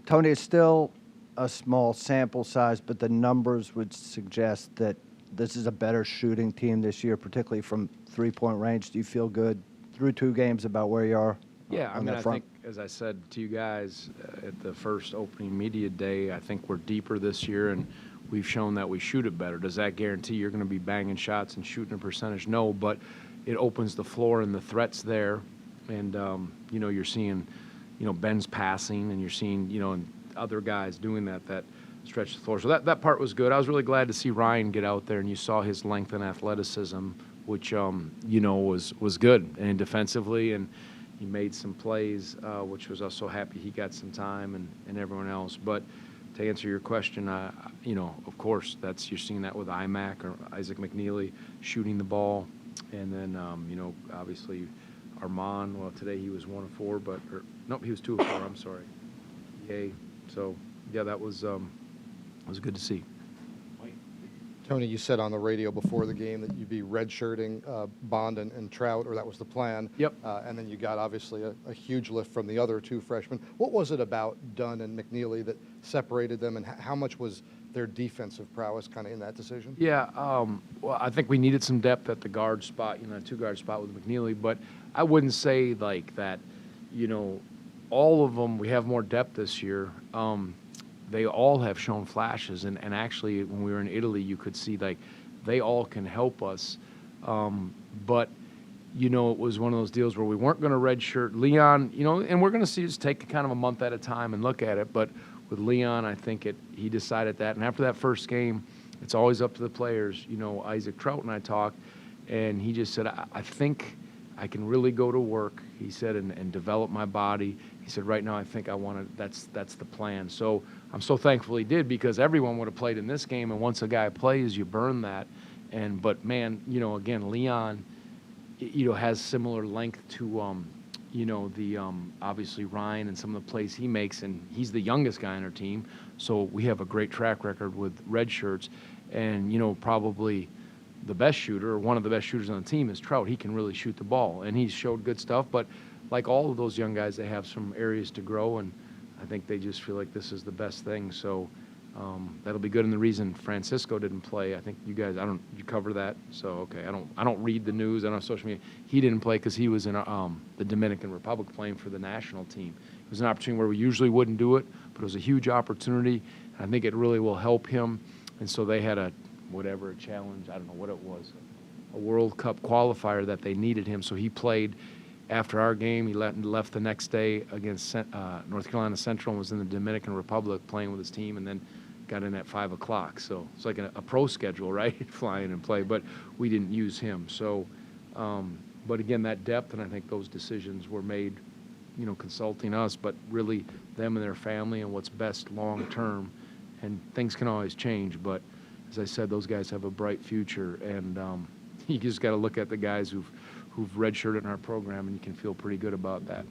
Tony, it's still a small sample size, but the numbers would suggest that this is a better shooting team this year, particularly from three-point range. Do you feel good through 2 games about where you are Yeah, on that front? I think, as I said to you guys at the first opening media day, I think we're deeper this year, and we've shown that we shoot it better. Does that guarantee you're going to be banging shots and shooting a percentage? No, but it opens the floor and the threats there. And, you're seeing, Ben's passing, and you're seeing, and other guys doing that stretch the floor. So that part was good. I was really glad to see Ryan get out there, and you saw his length and athleticism, which, was good. And defensively, and he made some plays, which was also happy he got some time and everyone else. But to answer your question, of course, you're seeing that with IMAC or Isaac McNeely shooting the ball. And then, obviously Armand, well, today he was 1 of 4, nope, he was 2 of 4, I'm sorry. Yay. So, yeah, that was good to see. Tony, you said on the radio before the game that you'd be redshirting Bond and Trout, or that was the plan. Yep. And then you got, obviously, a huge lift from the other 2 freshmen. What was it about Dunn and McNeely that separated them, and how much was their defensive prowess kind of in that decision? Yeah, well, I think we needed some depth at the guard spot, 2-guard spot with McNeely, but I wouldn't say like that, all of them, we have more depth this year. They all have shown flashes, and actually when we were in Italy, you could see like they all can help us. But, it was one of those deals where we weren't going to redshirt Leon, and we're going to see just take kind of a month at a time and look at it. But with Leon, I think he decided that. And after that first game, it's always up to the players. Isaac Trout and I talked, and he just said, I think I can really go to work, he said, and develop my body. He said, right now I think I want to, that's the plan. So I'm so thankful he did, because everyone would have played in this game, and once a guy plays, you burn that. But man, again, Leon, has similar length to, obviously Ryan and some of the plays he makes, and he's the youngest guy on our team. So we have a great track record with red shirts, and, probably the best shooter, or one of the best shooters on the team is Trout. He can really shoot the ball, and he's showed good stuff. But like all of those young guys, they have some areas to grow, and I think they just feel like this is the best thing. So that'll be good. And the reason Francisco didn't play, I think you guys, you cover that. So okay, I don't read the news. I don't have social media. He didn't play because he was in the Dominican Republic playing for the national team. It was an opportunity where we usually wouldn't do it, but it was a huge opportunity. I think it really will help him. And so they had a challenge, I don't know what it was, a World Cup qualifier that they needed him. So he played after our game. He left the next day against North Carolina Central and was in the Dominican Republic playing with his team, and then got in at 5 o'clock. So it's like a pro schedule, right? Fly in and play, but we didn't use him. So, but again, that depth, and I think those decisions were made, consulting us, but really them and their family and what's best long term. And things can always change, but as I said, those guys have a bright future, and you just got to look at the guys who've redshirted in our program, and you can feel pretty good about that.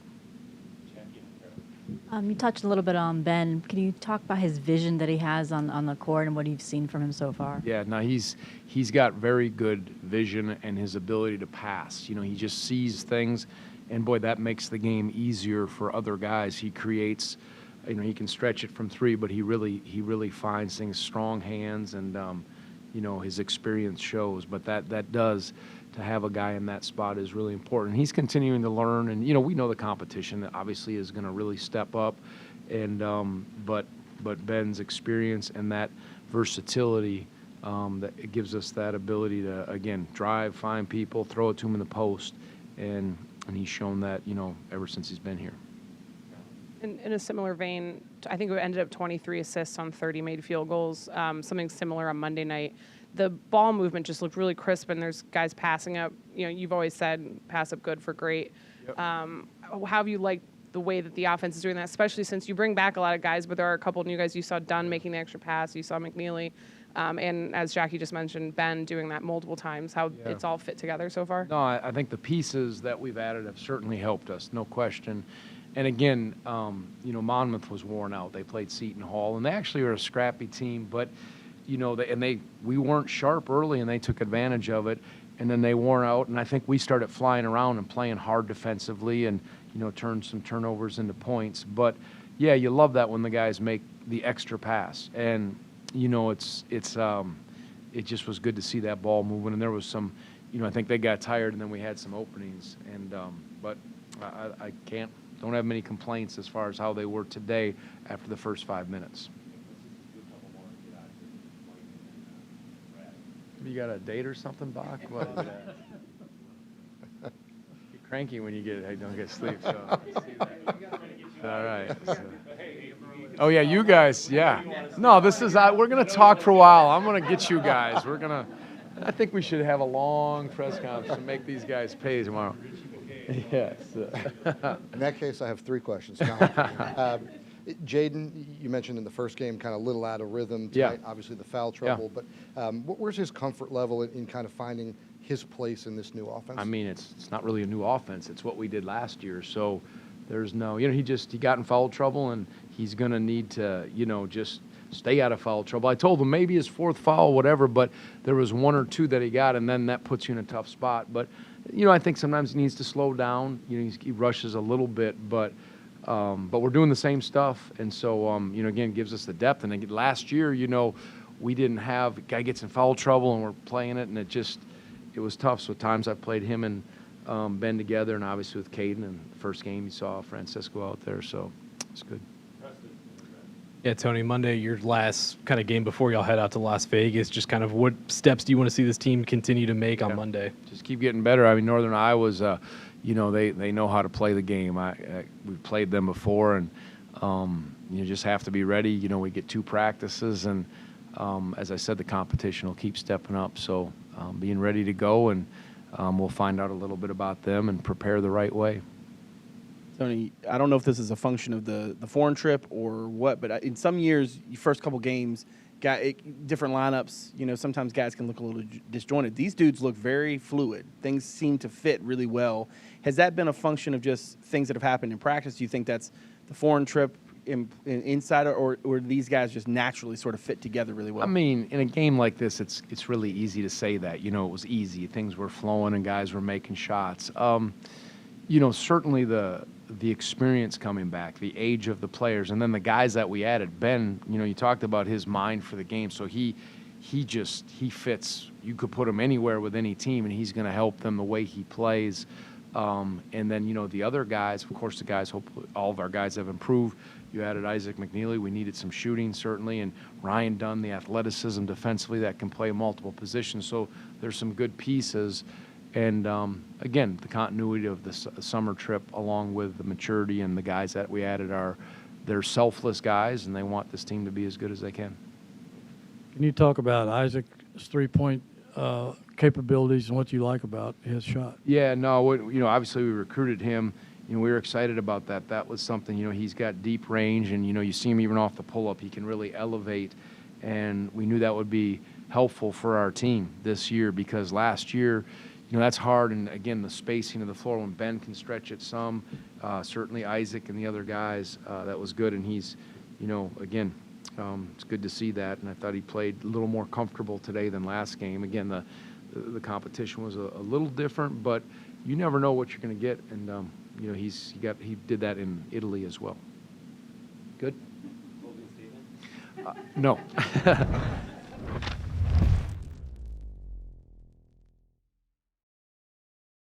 You touched a little bit on Ben. Can you talk about his vision that he has on the court and what you've seen from him so far? Yeah, no, he's got very good vision and his ability to pass. He just sees things, and boy, that makes the game easier for other guys. He creates, he can stretch it from 3, but he really finds things, strong hands, and his experience shows. But that does, to have a guy in that spot is really important. He's continuing to learn, and we know the competition that obviously is going to really step up, and but Ben's experience and that versatility, that it gives us that ability to, again, drive, find people, throw it to him in the post, and he's shown that ever since he's been here. In a similar vein, I think it ended up 23 assists on 30 made field goals, something similar on Monday night. The ball movement just looked really crisp, and there's guys passing up. You've always said pass up good for great. Yep. How have you liked the way that the offense is doing that, especially since you bring back a lot of guys, but there are a couple of new guys. You saw Dunn making the extra pass. You saw McNeely. And as Jackie just mentioned, Ben doing that multiple times, how it's all fit together so far? No, I think the pieces that we've added have certainly helped us, no question. And again, Monmouth was worn out. They played Seton Hall, and they actually are a scrappy team, but we weren't sharp early, and they took advantage of it, and then they wore out, and I think we started flying around and playing hard defensively, and turned some turnovers into points. But yeah, you love that when the guys make the extra pass. And, you know, it just was good to see that ball moving. And there was some, you know, I think they got tired and then we had some openings. And, but I don't have many complaints as far as how they were today after the first 5 minutes. You got a date or something, Bach? What? You're cranky when you don't get sleep. So. All right. So. Oh yeah, you guys. Yeah. No, this is. We're gonna talk for a while. I'm gonna get you guys. I think we should have a long press conference and make these guys pay tomorrow. Yes. In that case, I have 3 questions. Jaden, you mentioned in the first game kind of little out of rhythm tonight, obviously the foul trouble, but where's his comfort level in kind of finding his place in this new offense? I mean, it's not really a new offense. It's what we did last year. So there's no, you know, he got in foul trouble and he's going to need to, you know, just stay out of foul trouble. I told him maybe his 4th foul, whatever, but there was 1 or 2 that he got, and then that puts you in a tough spot. But, you know, I think sometimes he needs to slow down. You know, he rushes a little bit, but we're doing the same stuff, and so, you know, again, gives us the depth. And again, last year, you know, we didn't have, a guy gets in foul trouble and we're playing it, and it was tough. So at times I played him and Ben together, and obviously with Caden, and the first game you saw Francisco out there, so it's good. Yeah, Tony, Monday, your last kind of game before y'all head out to Las Vegas, just kind of what steps do you want to see this team continue to make on Monday? Just keep getting better. I mean, Northern Iowa's, you know, they know how to play the game. We've played them before, and you just have to be ready. You know, we get 2 practices, and as I said, the competition will keep stepping up. So being ready to go, and we'll find out a little bit about them and prepare the right way. Tony, I don't know if this is a function of the foreign trip or what, but in some years, your first couple games, different lineups, you know, sometimes guys can look a little disjointed. These dudes look very fluid. Things seem to fit really well. Has that been a function of just things that have happened in practice? Do you think that's the foreign trip inside, or these guys just naturally sort of fit together really well? I mean, in a game like this, it's really easy to say that. You know, it was easy. Things were flowing and guys were making shots. You know, certainly the experience coming back, the age of the players, and then the guys that we added. Ben, you know, you talked about his mind for the game, so he fits. You could put him anywhere with any team, and he's going to help them the way he plays. And then, you know, the other guys, of course, the guys, hopefully all of our guys have improved. You added Isaac McNeely. We needed some shooting, certainly, and Ryan Dunn, the athleticism defensively that can play multiple positions. So there's some good pieces. And, again, the continuity of the summer trip, along with the maturity, and the guys that we added they're selfless guys, and they want this team to be as good as they can. Can you talk about Isaac's three-point capabilities and what you like about his shot? Yeah, no, you know, obviously we recruited him. You know, we were excited about that. That was something, you know, he's got deep range, and, you know, you see him even off the pull-up. He can really elevate, and we knew that would be helpful for our team this year, because last year, you know, that's hard. And again, the spacing of the floor, when Ben can stretch it some, certainly Isaac and the other guys, that was good. And he's, you know, again, it's good to see that. And I thought he played a little more comfortable today than last game. Again, the competition was a little different, but you never know what you're going to get. And, you know, he did that in Italy as well. Good? No.